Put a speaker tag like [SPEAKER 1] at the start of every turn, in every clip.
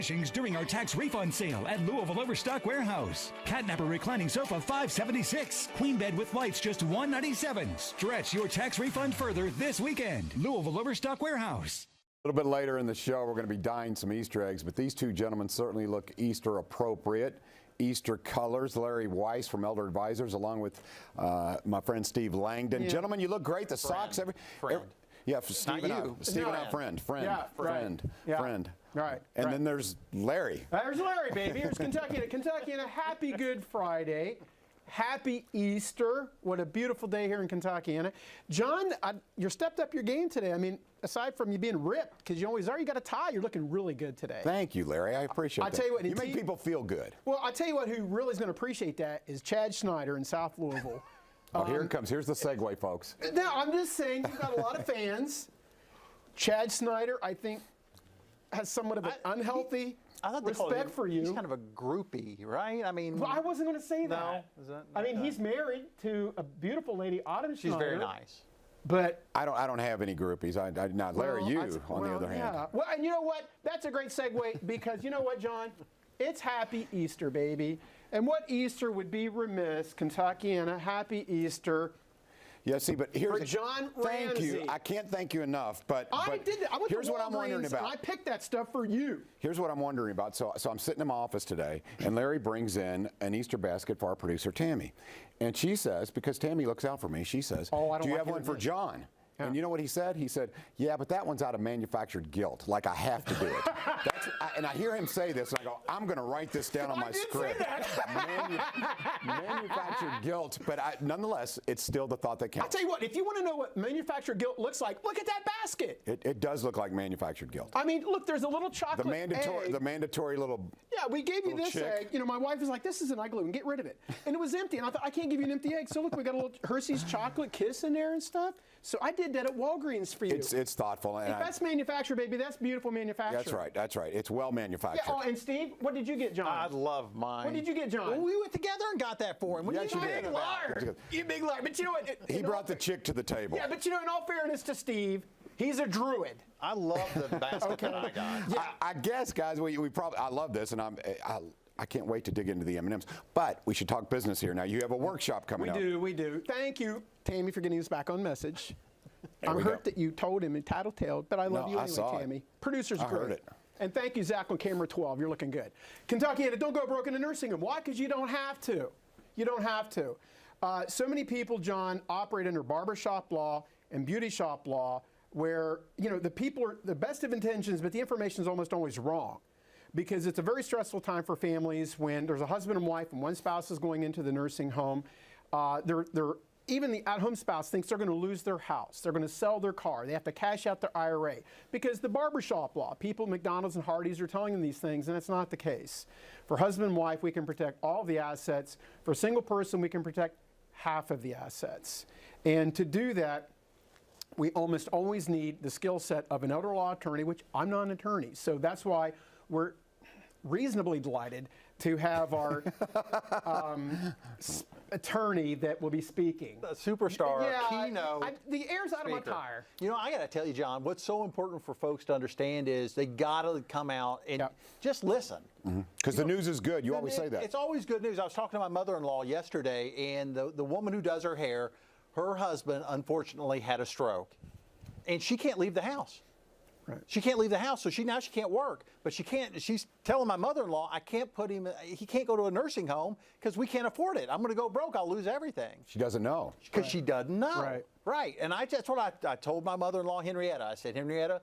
[SPEAKER 1] During our tax refund sale at Louisville Overstock Warehouse. Catnapper reclining sofa $576. Queen bed with lights just $197. Stretch your tax refund further this weekend. Louisville Overstock Warehouse.
[SPEAKER 2] A little bit later in the show, we're going to be dyeing some Easter eggs, but these two gentlemen certainly look Easter appropriate. Easter colors. Larry Weiss from Elder Advisors, along with my friend Steve Langdon.
[SPEAKER 3] Yeah.
[SPEAKER 2] Gentlemen, you look great. The socks, yeah, for Steve and I. Steve and I, friend.
[SPEAKER 3] Right.
[SPEAKER 2] And then there's Larry.
[SPEAKER 3] There's Larry, baby. Here's Kentucky. Kentucky, and a happy Good Friday. Happy Easter. What a beautiful day here in Kentucky. John, you stepped up your game today. I mean, aside from you being ripped, because you always are, you got a tie. You're looking really good today.
[SPEAKER 2] Thank you, Larry. I appreciate that.
[SPEAKER 3] I tell you what,
[SPEAKER 2] you make people feel good.
[SPEAKER 3] Well, I tell you what, who really is going to appreciate that is Chad Schneider in South Louisville.
[SPEAKER 2] Oh, here it comes. Here's the segue, folks.
[SPEAKER 3] Now, I'm just saying, you've got a lot of fans. Chad Schneider, I think, has somewhat of an unhealthy respect for you.
[SPEAKER 4] He's kind of a groupie, right? I mean,
[SPEAKER 3] well, I wasn't going to say that.
[SPEAKER 4] No, is that
[SPEAKER 3] I mean, he's married to a beautiful lady, Autumn Schneider.
[SPEAKER 4] She's very nice.
[SPEAKER 3] But
[SPEAKER 2] I don't have any groupies. Not Larry. On the other hand.
[SPEAKER 3] Well, and you know what? That's a great segue because you know what, John? It's Happy Easter, baby. And what Easter would be remiss, Kentuckiana? Happy Easter.
[SPEAKER 2] Yeah, see, but here's
[SPEAKER 3] for John
[SPEAKER 2] thank
[SPEAKER 3] Ramsey.
[SPEAKER 2] you. I can't thank you enough, but
[SPEAKER 3] I did that. I went
[SPEAKER 2] here's
[SPEAKER 3] to
[SPEAKER 2] what I'm wondering about.
[SPEAKER 3] And I picked that stuff for you.
[SPEAKER 2] Here's what I'm wondering about. So I'm sitting in my office today, and Larry brings in an Easter basket for our producer Tammy, and she says, because Tammy looks out for me, she says,
[SPEAKER 3] "Oh, I don't
[SPEAKER 2] do you
[SPEAKER 3] like
[SPEAKER 2] have one for John?" Yeah. And you know what he said? He said, "Yeah, but that one's out of manufactured guilt. Like I have to do it." And I hear him say this, and I go, "I'm going to write this down on my script." Manufactured guilt, but nonetheless, it's still the thought that counts.
[SPEAKER 3] I'll tell you what, if you want to know what manufactured guilt looks like, look at that basket.
[SPEAKER 2] It does look like manufactured guilt.
[SPEAKER 3] I mean, look, there's a little chocolate egg.
[SPEAKER 2] The mandatory little.
[SPEAKER 3] Yeah, we gave you this
[SPEAKER 2] chick.
[SPEAKER 3] egg. You know, my wife was like, "This is an ugly one. Get rid of it." And it was empty. And I thought, I can't give you an empty egg. So look, we got a little Hershey's chocolate kiss in there and stuff. So I did that at Walgreens for you.
[SPEAKER 2] It's thoughtful. And
[SPEAKER 3] if that's manufactured, baby, that's beautiful manufactured.
[SPEAKER 2] That's right. It's well manufactured.
[SPEAKER 3] Yeah, oh, and Steve, what did you get, John?
[SPEAKER 4] I love mine.
[SPEAKER 3] What did you get, John?
[SPEAKER 4] Well, we went together and got that for him. What
[SPEAKER 2] Yes,
[SPEAKER 4] you
[SPEAKER 2] you did.
[SPEAKER 3] big liar. You big liar. But you know what?
[SPEAKER 2] He brought the chick to the table.
[SPEAKER 3] Yeah, but you know, in all fairness to Steve, he's a druid.
[SPEAKER 4] I love the basket that I got.
[SPEAKER 3] Yeah.
[SPEAKER 2] I guess, guys, we probably. I love this, and I can't wait to dig into the M&Ms. But we should talk business here. Now, you have a workshop coming up.
[SPEAKER 3] We do. Thank you, Tammy, for getting us back on message. I'm hurt that you told him in tattletale, but I love you anyway, Tammy. Producer's great.
[SPEAKER 2] Heard it.
[SPEAKER 3] And thank you, Zach, on camera 12. You're looking good. Kentuckiana, don't go broke in a nursing home. Why? Because you don't have to. You don't have to. So many people, John, operate under barbershop law and beauty shop law where, you know, the people are the best of intentions, but the information is almost always wrong. Because it's a very stressful time for families when there's a husband and wife and one spouse is going into the nursing home. Even the at-home spouse thinks they're going to lose their house. They're going to sell their car. They have to cash out their IRA. Because the barbershop law, people at McDonald's and Hardee's are telling them these things, and it's not the case. For husband and wife, we can protect all the assets. For a single person, we can protect half of the assets. And to do that, we almost always need the skill set of an elder law attorney, which I'm not an attorney. So that's why we're reasonably delighted to have our attorney that will be speaking.
[SPEAKER 4] A superstar, keynote.
[SPEAKER 3] The air's out of my
[SPEAKER 4] speaker.
[SPEAKER 3] tire.
[SPEAKER 4] You know, I got to tell you, John, what's so important for folks to understand is they got to come out and just listen.
[SPEAKER 2] Because the news is good. You always say that.
[SPEAKER 4] It's always good news. I was talking to my mother-in-law yesterday, and the woman who does her hair, her husband, unfortunately, had a stroke. And she can't leave the house. Right. She can't leave the house, so now she can't work. But she can't. She's telling my mother-in-law, I can't put him. He can't go to a nursing home because we can't afford it. I'm going to go broke. I'll lose everything.
[SPEAKER 2] She doesn't know.
[SPEAKER 4] Because she doesn't know.
[SPEAKER 3] Right.
[SPEAKER 4] Right. And that's what I told my mother-in-law, Henrietta. I said, Henrietta,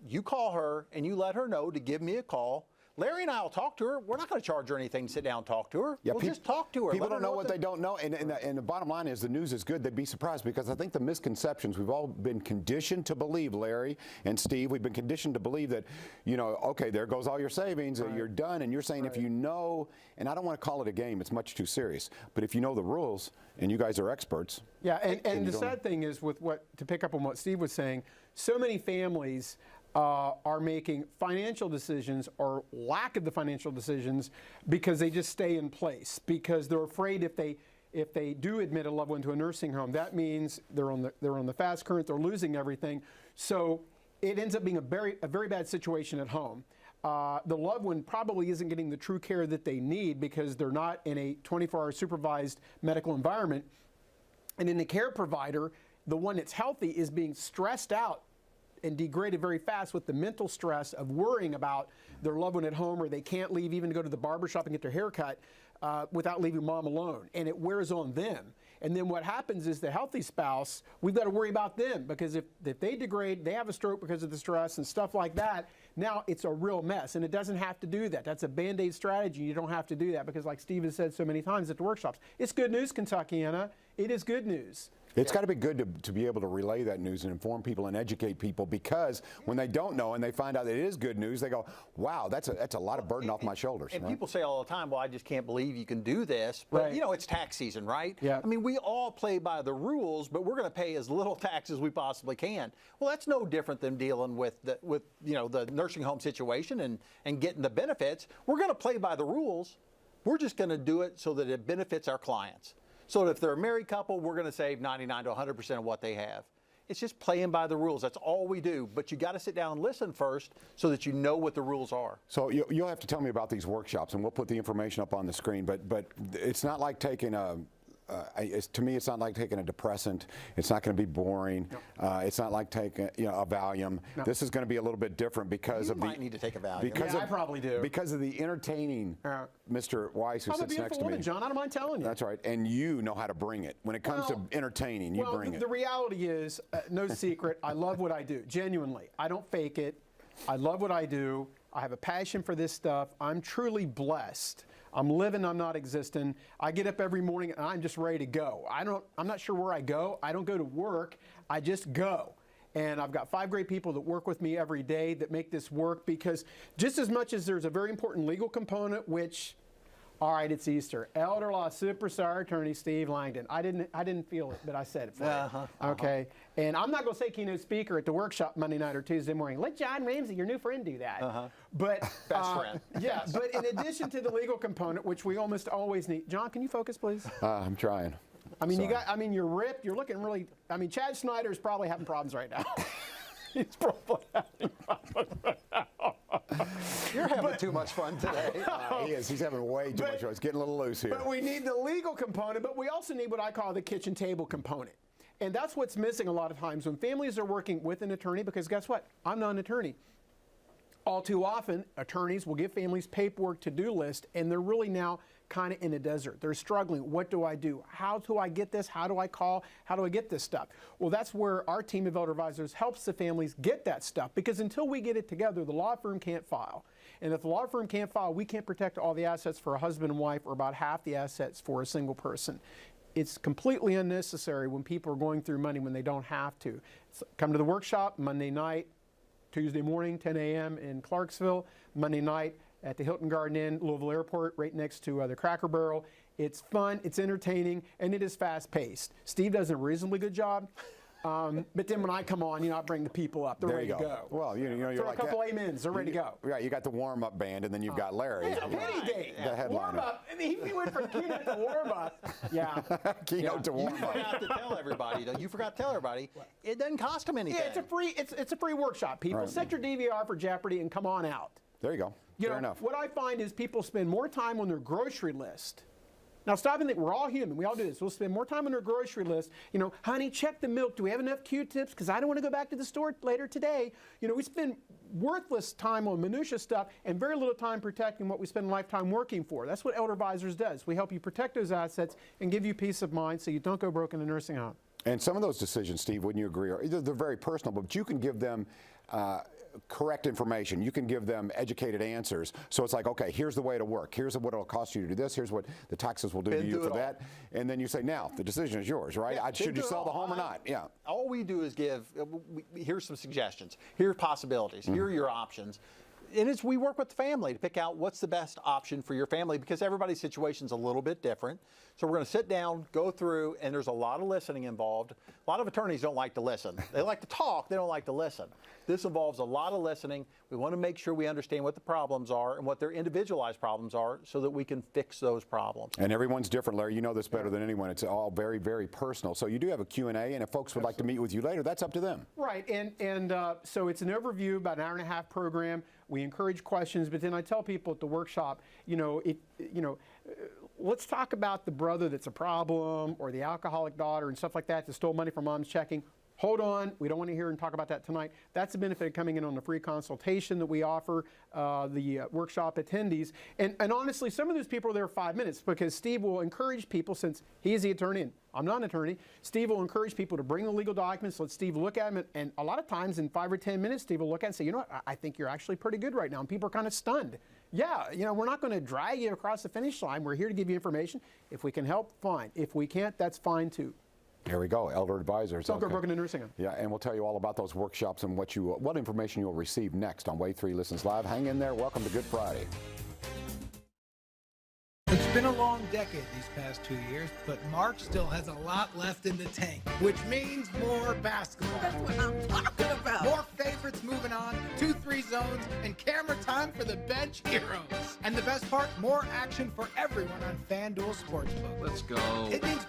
[SPEAKER 4] you call her and you let her know to give me a call. Larry and I will talk to her. We're not going to charge her anything to sit down and talk to her.
[SPEAKER 2] Yeah,
[SPEAKER 4] we'll just talk to her.
[SPEAKER 2] People don't know what they don't know. And the bottom line is the news is good. They'd be surprised because I think the misconceptions, we've all been conditioned to believe, Larry and Steve, we've been conditioned to believe that, you know, okay, there goes all your savings, you're done. And you're saying if you know, and I don't want to call it a game, it's much too serious. But if you know the rules and you guys are experts.
[SPEAKER 3] Yeah, and the sad thing is to pick up on what Steve was saying, so many families are making financial decisions or lack of the financial decisions because they just stay in place because they're afraid if they do admit a loved one to a nursing home, that means they're on the fast current, they're losing everything. So it ends up being a very bad situation at home. the loved one probably isn't getting the true care that they need because they're not in a 24-hour supervised medical environment. And in the care provider, the one that's healthy is being stressed out and degraded very fast with the mental stress of worrying about their loved one at home, or they can't leave even to go to the barbershop and get their hair cut without leaving mom alone. And it wears on them. And then what happens is the healthy spouse, we've got to worry about them, because if they degrade, they have a stroke because of the stress and stuff like that, now it's a real mess. And it doesn't have to do that. That's a Band-Aid strategy. You don't have to do that because, like Steve has said so many times at the workshops, it's good news, Kentuckiana. It is good news.
[SPEAKER 2] It's got to be good to be able to relay that news and inform people and educate people, because when they don't know and they find out that it is good news, they go, wow, that's a lot of burden off my shoulders.
[SPEAKER 4] And
[SPEAKER 2] right?
[SPEAKER 4] people say all the time, well, I just can't believe you can do this. But,
[SPEAKER 3] Right.
[SPEAKER 4] you know, it's tax season, right?
[SPEAKER 3] Yeah.
[SPEAKER 4] I mean, we all play by the rules, but we're going to pay as little tax as we possibly can. Well, that's no different than dealing with the nursing home situation and getting the benefits. We're going to play by the rules. We're just going to do it so that it benefits our clients. So if they're a married couple, we're going to save 99 to 100% of what they have. It's just playing by the rules. That's all we do. But you got to sit down and listen first so that you know what the rules are.
[SPEAKER 2] So you'll have to tell me about these workshops, and we'll put the information up on the screen. But it's not like taking to me, it's not like taking a depressant. It's not going to be boring.
[SPEAKER 3] No.
[SPEAKER 2] It's not like taking a Valium.
[SPEAKER 3] No.
[SPEAKER 2] This is going to be a little bit different because
[SPEAKER 4] You
[SPEAKER 2] of
[SPEAKER 4] might need to take a Valium.
[SPEAKER 2] Because
[SPEAKER 3] Yeah,
[SPEAKER 2] of,
[SPEAKER 3] I probably do.
[SPEAKER 2] Because of the entertaining Mr. Weiss, who
[SPEAKER 3] I'm a
[SPEAKER 2] sits next
[SPEAKER 3] beautiful
[SPEAKER 2] to
[SPEAKER 3] woman,
[SPEAKER 2] me.
[SPEAKER 3] John. I don't mind telling you.
[SPEAKER 2] That's right, and you know how to bring it. When it comes
[SPEAKER 3] Well,
[SPEAKER 2] to entertaining, you bring it.
[SPEAKER 3] The reality is, no secret, I love what I do, genuinely. I don't fake it. I love what I do. I have a passion for this stuff. I'm truly blessed. I'm living, I'm not existing. I get up every morning and I'm just ready to go. I'm not sure where I go. I don't go to work. I just go. And I've got 5 great people that work with me every day that make this work, because just as much as there's a very important legal component, which, all right, it's Easter. Elder law superstar attorney Steve Langdon. I didn't feel it, but I said it for you. Okay. And I'm not going to say keynote speaker at the workshop Monday night or Tuesday morning. Let John Ramsey, your new friend, do that. But
[SPEAKER 4] Best friend.
[SPEAKER 3] Yeah. But in addition to the legal component, which we almost always need, John, can you focus, please?
[SPEAKER 2] I'm trying.
[SPEAKER 3] I mean,
[SPEAKER 2] Sorry.
[SPEAKER 3] you're ripped. You're looking really. I mean, Chad Snyder's probably having problems right now. He's probably having problems right now.
[SPEAKER 4] You're having too much fun today.
[SPEAKER 2] He is. He's having way too much fun. It's getting a little loose here.
[SPEAKER 3] But we need the legal component, but we also need what I call the kitchen table component. And that's what's missing a lot of times when families are working with an attorney, because guess what? I'm not an attorney. All too often, attorneys will give families paperwork, to-do list, and they're really now kind of in a desert. They're struggling. What do I do? How do I get this? How do I call? How do I get this stuff? Well, that's where our team of elder advisors helps the families get that stuff, because until we get it together, the law firm can't file. And if the law firm can't file, we can't protect all the assets for a husband and wife, or about half the assets for a single person. It's completely unnecessary when people are going through money when they don't have to. So come to the workshop Monday night, Tuesday morning, 10 a.m. in Clarksville, Monday night at the Hilton Garden Inn, Louisville Airport, right next to the Cracker Barrel. It's fun, it's entertaining, and it is fast-paced. Steve does a reasonably good job. But then when I come on, I bring the people up. They're
[SPEAKER 2] there
[SPEAKER 3] ready
[SPEAKER 2] you
[SPEAKER 3] to go.
[SPEAKER 2] Well, you're
[SPEAKER 3] Throw
[SPEAKER 2] like
[SPEAKER 3] a couple
[SPEAKER 2] that.
[SPEAKER 3] amens. They're ready to go.
[SPEAKER 2] Right, you got the warm-up band, and then you've got Larry.
[SPEAKER 3] Yeah, penny date.
[SPEAKER 2] The headliner.
[SPEAKER 3] Warm up. I mean, he went from keynote to warm up. Yeah.
[SPEAKER 2] Keynote to
[SPEAKER 4] You
[SPEAKER 2] warm-up.
[SPEAKER 4] forgot to tell everybody, though. You forgot to tell everybody. It doesn't cost them anything.
[SPEAKER 3] Yeah, it's a free workshop. People
[SPEAKER 2] Right.
[SPEAKER 3] set your DVR for Jeopardy and come on out.
[SPEAKER 2] There you go. Fair enough.
[SPEAKER 3] What I find is people spend more time on their grocery list. Now, stop and think. We're all human. We all do this. We'll spend more time on our grocery list. Honey, check the milk. Do we have enough Q-tips? Because I don't want to go back to the store later today. We spend worthless time on minutia stuff and very little time protecting what we spend a lifetime working for. That's what Elder Advisors does. We help you protect those assets and give you peace of mind so you don't go broke in a nursing home.
[SPEAKER 2] And some of those decisions, Steve, wouldn't you agree, they're very personal, but you can give them correct information. You can give them educated answers. So it's like, okay, here's the way to work. Here's what it'll cost you to do this. Here's what the taxes will do to you for that. And then you say, now, the decision is yours, right?
[SPEAKER 4] Yeah,
[SPEAKER 2] Should you sell the home or not? Yeah.
[SPEAKER 4] All we do is give, here's some suggestions. Here are possibilities. Here are your options. And we work with the family to pick out what's the best option for your family, because everybody's situation's a little bit different. So we're going to sit down, go through, and there's a lot of listening involved. A lot of attorneys don't like to listen. They like to talk, they don't like to listen. This involves a lot of listening. We want to make sure we understand what the problems are and what their individualized problems are so that we can fix those problems.
[SPEAKER 2] And everyone's different, Larry. You know this better than anyone. It's all very, very personal. So you do have a Q&A, and if folks would like to meet with you later, that's up to them.
[SPEAKER 3] Right, and so it's an overview, about an hour and a half program. We encourage questions, but then I tell people at the workshop, let's talk about the brother that's a problem or the alcoholic daughter and stuff like that that stole money from mom's checking. Hold on, we don't want to hear and talk about that tonight. That's the benefit of coming in on the free consultation that we offer the workshop attendees. And honestly, some of those people are there 5 minutes because Steve will encourage people, since he's the attorney and I'm not an attorney, Steve will encourage people to bring the legal documents, let Steve look at them, and a lot of times in 5 or 10 minutes, Steve will look at it and say, you know what, I think you're actually pretty good right now. And people are kind of stunned. Yeah, we're not going to drag you across the finish line. We're here to give you information. If we can help, fine. If we can't, that's fine too.
[SPEAKER 2] There we go, Elder Advisors.
[SPEAKER 3] Don't go broken in nursing home.
[SPEAKER 2] Yeah, and we'll tell you all about those workshops and what information you'll receive next on Wave 3 Listens Live. Hang in there. Welcome to Good Friday.
[SPEAKER 5] It's been a long decade these past 2 years, but Mark still has a lot left in the tank, which means more basketball.
[SPEAKER 6] That's what I'm talking about.
[SPEAKER 5] More favorites moving on, 2-3 zones, and camera time for the bench heroes. And the best part, more action for everyone on FanDuel Sportsbook.
[SPEAKER 7] Let's go.
[SPEAKER 5] It means